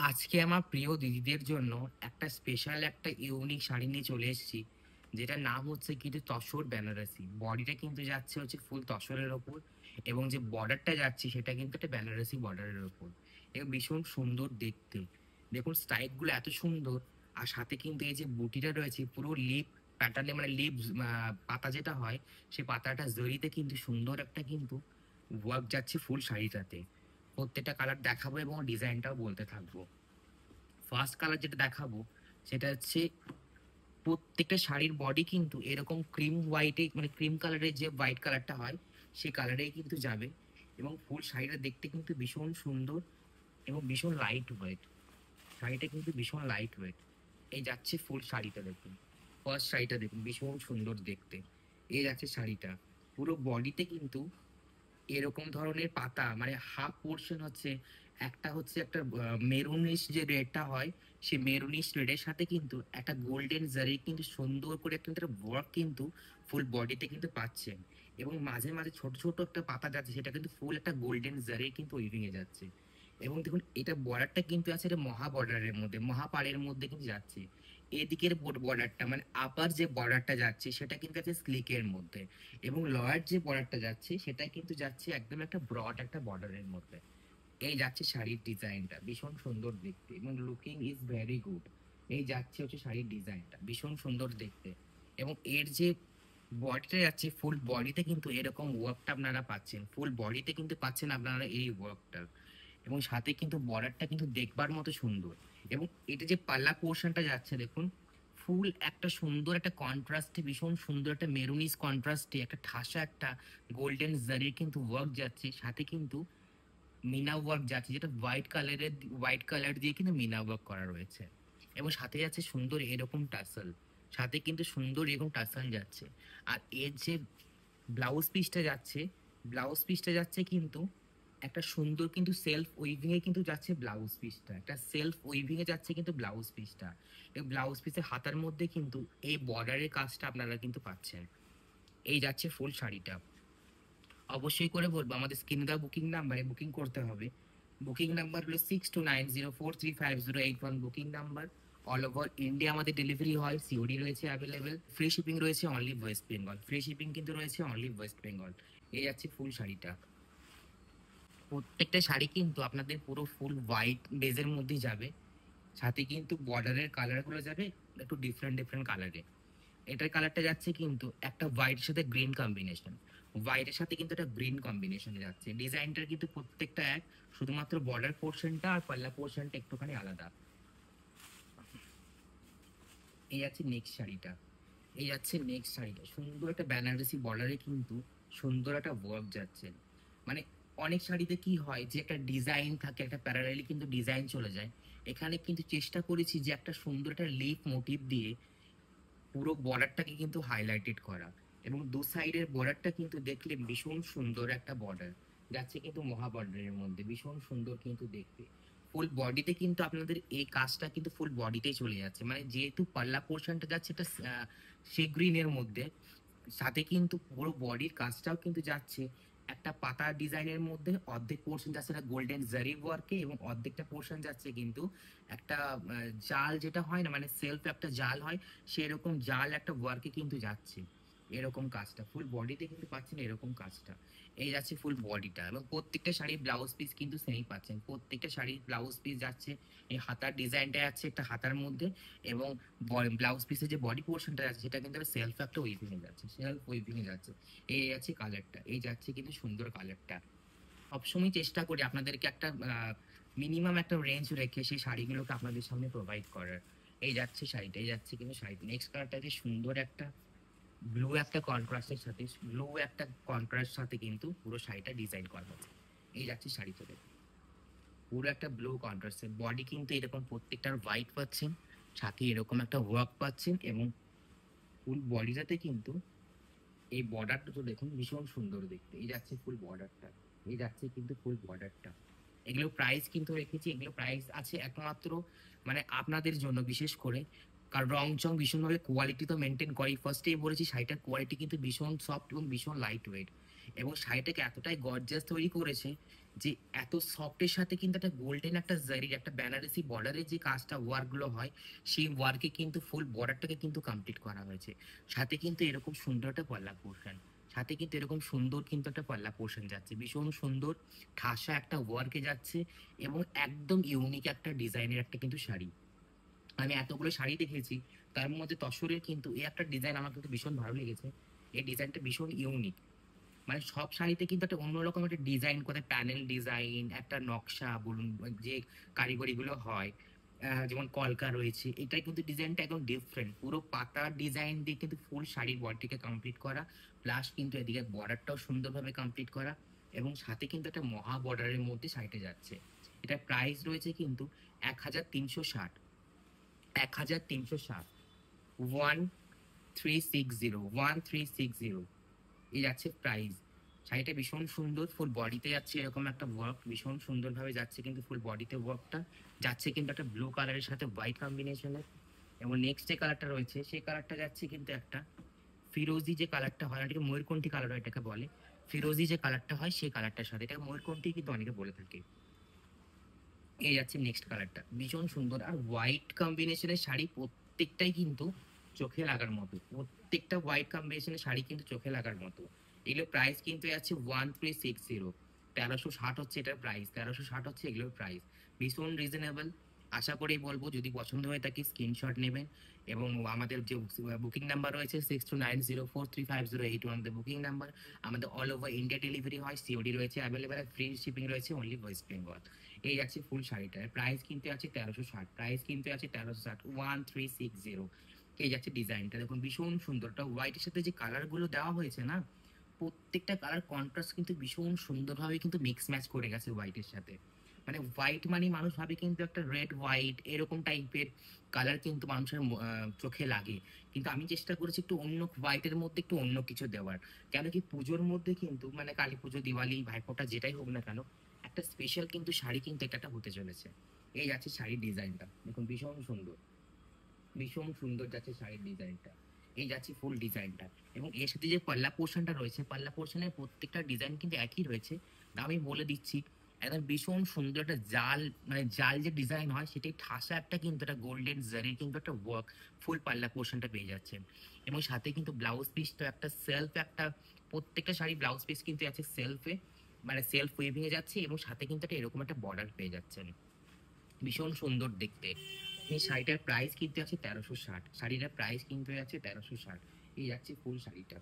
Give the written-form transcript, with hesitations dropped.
আজকে আমার প্রিয় দিদিদের জন্য একটা স্পেশাল একটা ইউনিক শাড়ি নিয়ে চলে এসেছি, যেটার নাম হচ্ছে কিন্তু তসর বেনারসি। বডিটা কিন্তু যাচ্ছে হচ্ছে ফুল তসরের ওপর, এবং যে বর্ডারটা যাচ্ছে সেটা কিন্তু একটা বেনারসি বর্ডারের ওপর, এবং ভীষণ সুন্দর দেখতে। দেখুন স্টাইল গুলো এত সুন্দর। আর সাথে কিন্তু এই যে বুটিটা রয়েছে পুরো লিপ প্যাটার্নে, মানে লিপ পাতা যেটা হয়, সেই পাতাটা জড়িতে কিন্তু সুন্দর একটা কিন্তু ওয়ার্ক যাচ্ছে ফুল শাড়িটাতে। প্রত্যেকটা কালার দেখাবো এবং ডিজাইনটাও বলতে থাকবো। ফার্স্ট কালার যেটা দেখাবো সেটা হচ্ছে, প্রত্যেকটা শাড়ির বডি কিন্তু এরকম ক্রিম হোয়াইটে, মানে ক্রিম কালারের যে হোয়াইট কালারটা হয় সেই কালারেই কিন্তু যাবে, এবং ফুল শাড়িটা দেখতে কিন্তু ভীষণ সুন্দর এবং ভীষণ লাইট ওয়েট। শাড়িটা কিন্তু ভীষণ লাইট ওয়েট। এই যাচ্ছে ফুল শাড়িটা দেখুন, ফার্স্ট শাড়িটা দেখুন ভীষণ সুন্দর দেখতে। এই যাচ্ছে শাড়িটা, পুরো বডিতে কিন্তু এরকম ধরনের পাতা, মানে হাফ পোর্শন হচ্ছে, একটা হচ্ছে একটা মেরুনিশ যে রেডটা হয়, সেই মেরুনিশ রেডের সাথে কিন্তু একটা গোল্ডেন জারি কিন্তু সুন্দর করে একটা ওয়ার্ক কিন্তু ফুল বডিতে কিন্তু পাচ্ছেন। এবং মাঝে মাঝে ছোট ছোট একটা পাতা যাচ্ছে, সেটা কিন্তু ফুল একটা গোল্ডেন জারি কিন্তু উইভিং এ যাচ্ছে। এবং দেখুন এটা বর্ডারটা কিন্তু আছে, এটা মহা বর্ডারের মধ্যে, মহাপাড়ের মধ্যে কিন্তু যাচ্ছে। এদিকের বর্ডারটা মানে আপার যে বর্ডারটা যাচ্ছে সেটা কিন্তু আছে স্লিকের মধ্যে, এবং লয়ার যে বর্ডারটা যাচ্ছে সেটা কিন্তু যাচ্ছে একদম একটা ব্রড একটা বর্ডারের মধ্যে। এই যাচ্ছে শাড়ির ডিজাইনটা ভীষণ সুন্দর দেখতে, এবং লুকিং ইজ ভেরি গুড। এই যাচ্ছে হচ্ছে শাড়ির ডিজাইনটা ভীষণ সুন্দর দেখতে। এবং এর যে বডিটা যাচ্ছে, ফুল বডিতে কিন্তু এরকম ওয়ার্কটা আপনারা পাচ্ছেন, ফুল বডিতে কিন্তু পাচ্ছেন আপনারা এই ওয়ার্কটা। এবং সাথে কিন্তু বর্ডারটা কিন্তু দেখবার মতো সুন্দর। এবং এটা যে পাল্লা পোর্শনটা যাচ্ছে দেখুন, ফুল একটা সুন্দর একটা কন্ট্রাস্টে, ভীষণ সুন্দর একটা মেরুনিস কন্ট্রাস্টে একটা ঠাসা একটা গোল্ডেন জারির কিন্তু ওয়ার্ক যাচ্ছে, সাথে কিন্তু মিনা ওয়ার্ক যাচ্ছে, যেটা হোয়াইট কালার দিয়ে কিন্তু মিনা ওয়ার্ক করা রয়েছে। এবং সাথে যাচ্ছে সুন্দর এরকম টাসেল, সাথে কিন্তু সুন্দর এরকম টাসেল যাচ্ছে। আর এর যে ব্লাউজ পিসটা যাচ্ছে কিন্তু একটা সুন্দর কিন্তু সেলফ উইভিং এ কিন্তু যাচ্ছে ব্লাউজ পিসটা, একটা সেলফ উইভিং এ যাচ্ছে কিন্তু ব্লাউজ পিসটা। এই ব্লাউজ পিসের হাতার মধ্যে কিন্তু এই বর্ডারের কাজটা আপনারা কিন্তু পাচ্ছেন। এই যাচ্ছে ফুল শাড়িটা। অবশ্যই করে বলবো আমাদের স্ক্রিনে দেওয়া বুকিং নাম্বারে বুকিং করতে হবে। বুকিং নাম্বার হলো 6290435081, booking number. All over India আমাদের ডেলিভারি হয়, সিওডি রয়েছে অ্যাভেলেবেল, ফ্রি শিপিং রয়েছে only West Bengal, free shipping কিন্তু রয়েছে অনলি ওয়েস্ট বেঙ্গল। এই যাচ্ছে ফুল শাড়িটা। প্রত্যেকটা শাড়ি কিন্তু আপনাদের পুরো ফুল হোয়াইট বেজের মধ্যেই যাবে, সাথে কিন্তু বর্ডারের কালার গুলো যাবে একটু ডিফারেন্ট ডিফারেন্ট কালারে। এটার কালারটা যাচ্ছে কিন্তু একটা হোয়াইটের সাথে গ্রিন কম্বিনেশন, হোয়াইটের সাথে কিন্তু একটা গ্রিন কম্বিনেশনে যাচ্ছে। ডিজাইনটার কিন্তু প্রত্যেকটা এক, শুধুমাত্র বর্ডার পোর্শনটা আর পাল্লা পোর্শনটা একটুখানি আলাদা। এই যাচ্ছে নেক্সট শাড়িটা। সুন্দর একটা বেনারসি বর্ডারে কিন্তু সুন্দর একটা ওয়ার্ক যাচ্ছে। মানে অনেক শাড়িতে কি হয় যে একটা ডিজাইন থাকে, একটা প্যারালালি কিন্তু ডিজাইন চলে যায়। এখানে কিন্তু চেষ্টা করেছি যে একটা সুন্দর একটা লিফ মোটিভ দিয়ে পুরো বর্ডারটাকে কিন্তু হাইলাইটেড করা। এবং দু সাইডের বর্ডারটা কিন্তু দেখলে ভীষণ সুন্দর একটা বর্ডার যাচ্ছে কিন্তু মহা বর্ডারের মধ্যে, ভীষণ সুন্দর কিন্তু দেখতে। ফুল বডিতে কিন্তু আপনাদের এই কাজটা কিন্তু ফুল বডিতেই চলে যাচ্ছে, মানে যেহেতু পাল্লা পোর্শনটা যাচ্ছে এটা সি গ্রিনের মধ্যে, সাথে কিন্তু পুরো বডির কাজটাও কিন্তু যাচ্ছে একটা পাতা ডিজাইনের মধ্যে। অর্ধেক পোর্শন যাচ্ছে একটা গোল্ডেন জারি ওয়ার্কে, এবং অর্ধেকটা পোর্শন যাচ্ছে কিন্তু একটা জাল যেটা হয় না, মানে সেলফ একটা জাল হয়, সেরকম জাল একটা ওয়ার্কে কিন্তু যাচ্ছে। এরকম কাজটা ফুল বডিতে কিন্তু পাচ্ছেন, এরকম কাজটা। এই যাচ্ছে ফুল বডিটা, এবং প্রত্যেকটা শাড়ির ব্লাউজ পিস কিন্তু সেমই পাচ্ছেন, প্রত্যেকটা শাড়ির ব্লাউজ পিস যাচ্ছে এই হাতার ডিজাইনটা যাচ্ছে একটা হাতার মধ্যে, এবং ব্লাউজ পিসের যে বডি পোর্শনটা আছে সেটা কিন্তু সেলফ একটা উইভিং এ যাচ্ছে, সেলফ উইভিং এ যাচ্ছে। এই আছে কালারটা, এই যাচ্ছে কিন্তু সুন্দর কালারটা। সবসময় চেষ্টা করি আপনাদেরকে একটা মিনিমাম একটা রেঞ্জ রেখে সেই শাড়িগুলোকে আপনাদের সামনে প্রোভাইড করার। এই যাচ্ছে শাড়িটা, এই যাচ্ছে কিন্তু শাড়িটা। নেক্সট কালারটা যে সুন্দর একটা ব্লু একটা কন্ট্রাস্টের সাথে, ব্লু একটা কন্ট্রাস্ট সাথে কিন্তু পুরো শাড়িটা ডিজাইন করা হচ্ছে। এই যাচ্ছে শাড়িটা দেখুন, পুরো একটা ব্লু কন্ট্রাস্টের বডি কিন্তু এরকম প্রত্যেকটার হোয়াইট পাচ্ছেন, সাথে এরকম একটা ওয়ার্ক পাচ্ছেন, এবং ফুল বডিটাতে কিন্তু এই বর্ডারটা তো দেখুন ভীষণ সুন্দর দেখতে। এই যাচ্ছে ফুল বর্ডারটা, এই যাচ্ছে কিন্তু ফুল বর্ডারটা। এগুলো প্রাইস কিন্তু রেখেছি, এগুলো প্রাইস আছে একমাত্র মানে আপনাদের জন্য বিশেষ করে, কারণ রং চং ভীষণভাবে কোয়ালিটি তো মেনটেন করি। ফার্স্টেই বলেছি শাড়িটার কোয়ালিটি কিন্তু ভীষণ সফট এবং ভীষণ লাইট ওয়েট, এবং শাড়িটাকে এতটাই গর্জিয়াস তৈরি করেছে যে এত সফটের সাথে কিন্তু একটা গোল্ডেন একটা জারির একটা বেনারসি বর্ডারের যে কাজটা ওয়ার্ক গুলো হয়, সেই ওয়ার্কে কিন্তু ফুল বর্ডারটাকে কিন্তু কমপ্লিট করা হয়েছে। সাথে কিন্তু এরকম সুন্দর একটা পল্লা পোর্শন, সাথে কিন্তু এরকম সুন্দর কিন্তু একটা পল্লা পোর্শন যাচ্ছে, ভীষণ সুন্দর ঠাসা একটা ওয়ার্কে যাচ্ছে এবং একদম ইউনিক একটা ডিজাইনের একটা কিন্তু শাড়ি। আমি এতগুলো শাড়ি দেখেছি, তার মধ্যে তসরের কিন্তু এই একটা ডিজাইন আমার কিন্তু ভীষণ ভালো লেগেছে। এই ডিজাইনটা ভীষণ ইউনিক। মানে সব শাড়িতে কিন্তু একটা অন্যরকম একটা ডিজাইন করে, প্যানেল ডিজাইন, একটা নকশা বলুন, যে কারিগরি গুলো হয়, যেমন কলকা রয়েছে, এটা কিন্তু ডিজাইনটা একদম ডিফারেন্ট, পুরো পাতার ডিজাইন দিয়ে কিন্তু ফুল শাড়ির বডিকে কমপ্লিট করা, প্লাস কিন্তু এদিকে বর্ডারটাও সুন্দরভাবে কমপ্লিট করা, এবং সাথে কিন্তু একটা মহা বর্ডারের মধ্যে শাড়িটা যাচ্ছে। এটা প্রাইস রয়েছে কিন্তু 1360, 1360, 1360 এই যাচ্ছে প্রাইস। শাড়িটা ভীষণ সুন্দর, ফুল বডিতে যাচ্ছে এরকম একটা ওয়ার্ক, ভীষণ সুন্দরভাবে যাচ্ছে কিন্তু ফুল বডিতে ওয়ার্কটা যাচ্ছে কিন্তু একটা ব্লু কালারের সাথে হোয়াইট কম্বিনেশনের। এবং নেক্সট যে কালারটা রয়েছে সেই কালারটা যাচ্ছে কিন্তু একটা ফিরোজি যে কালারটা হয়, এটাকে ময়ূরকণ্ঠী কালার এটাকে বলে, ফিরোজি যে কালারটা হয় সেই কালারটার সাথে, এটা ময়ূরকণ্ঠী কিন্তু অনেকে বলে থাকে। এই যাচ্ছে নেক্সট কালারটা, ভীষণ সুন্দর আর হোয়াইট কম্বিনেশনের শাড়ি প্রত্যেকটাই কিন্তু চোখে লাগার মতো, প্রত্যেকটা হোয়াইট কম্বিনেশনের শাড়ি কিন্তু চোখে লাগার মতো। এগুলো প্রাইস কিন্তু আছে 1360, 1360 হচ্ছে এটার প্রাইস, 1360 হচ্ছে এগুলোর প্রাইস, ভীষণ রিজনেবল। আশা করেই বলবো যদি পছন্দ হয়ে থাকে স্ক্রিনশট নেবেন, এবং আমাদের যে বুকিং নাম্বার রয়েছে 6290435081 বুকিং নাম্বার। আমাদের অল ওভার ইন্ডিয়া ডেলিভারি হয়, সিওডি রয়েছে অ্যাভেলেবেল, ফ্রি শিপিং রয়েছে অনলি ওয়েস্ট বেঙ্গল। এই আছে ফুল শাড়িটার প্রাইস কিন্তু আছে 1360, প্রাইস কিন্তু আছে 1360, 1360। এই যাচ্ছে ডিজাইনটা দেখুন, ভীষণ সুন্দর, ওটা হোয়াইটের সাথে যে কালার গুলো দেওয়া হয়েছে না, প্রত্যেকটা কালার কন্ট্রাস্ট কিন্তু ভীষণ সুন্দরভাবে কিন্তু মিক্স ম্যাচ করে গেছে হোয়াইটের সাথে। মানে হোয়াইট মানে মানুষ ভাবে কিন্তু একটা রেড হোয়াইট এরকম টাইপের কালার কিন্তু মানুষের চোখে লাগে, কিন্তু আমি চেষ্টা করেছি একটু অন্য হোয়াইটের মধ্যে একটু অন্য কিছু দেওয়ার। কেন কি পুজোর মধ্যে কিন্তু মানে কালী পুজো, দিওয়ালি, ভাইফোঁটা যেটাই হোক না কেন, একটা স্পেশাল কিন্তু শাড়ি কিন্তু এটা একটা হতে চলেছে। এই আছে শাড়ির ডিজাইনটা দেখুন, ভীষণ সুন্দর, ভীষণ সুন্দর যাচ্ছে শাড়ির ডিজাইনটা। এই যাচ্ছে ফুল ডিজাইনটা, এবং এর সাথে যে পাল্লা পোর্শনটা রয়েছে, পাল্লা পোর্শনের প্রত্যেকটা ডিজাইন কিন্তু একই রয়েছে। তা আমি বলে দিচ্ছি, একদম ভীষণ সুন্দর একটা জাল, মানে জাল যে ডিজাইন হয় সেটাই ঠাসা একটা কিন্তু একটা গোল্ডেন জারির কিন্তু একটা ওয়ার্ক ফুল পাল্লা পোর্শনটা পেয়ে যাচ্ছেন। এবং সাথে কিন্তু ব্লাউজ পিসটা একটা সেলফ একটা, প্রত্যেকটা শাড়ি ব্লাউজ পিস কিন্তু আছে সেলফে, মানে সেলফ ওয়েভিং এ যাচ্ছে, এবং সাথে কিন্তু একটা এরকম একটা বর্ডার পেয়ে যাচ্ছেন, ভীষণ সুন্দর দেখতে। এই শাড়িটার প্রাইস কিন্তু আছে 1360, শাড়িটার প্রাইস কিন্তু আছে 1360। এই যাচ্ছে ফুল শাড়িটা।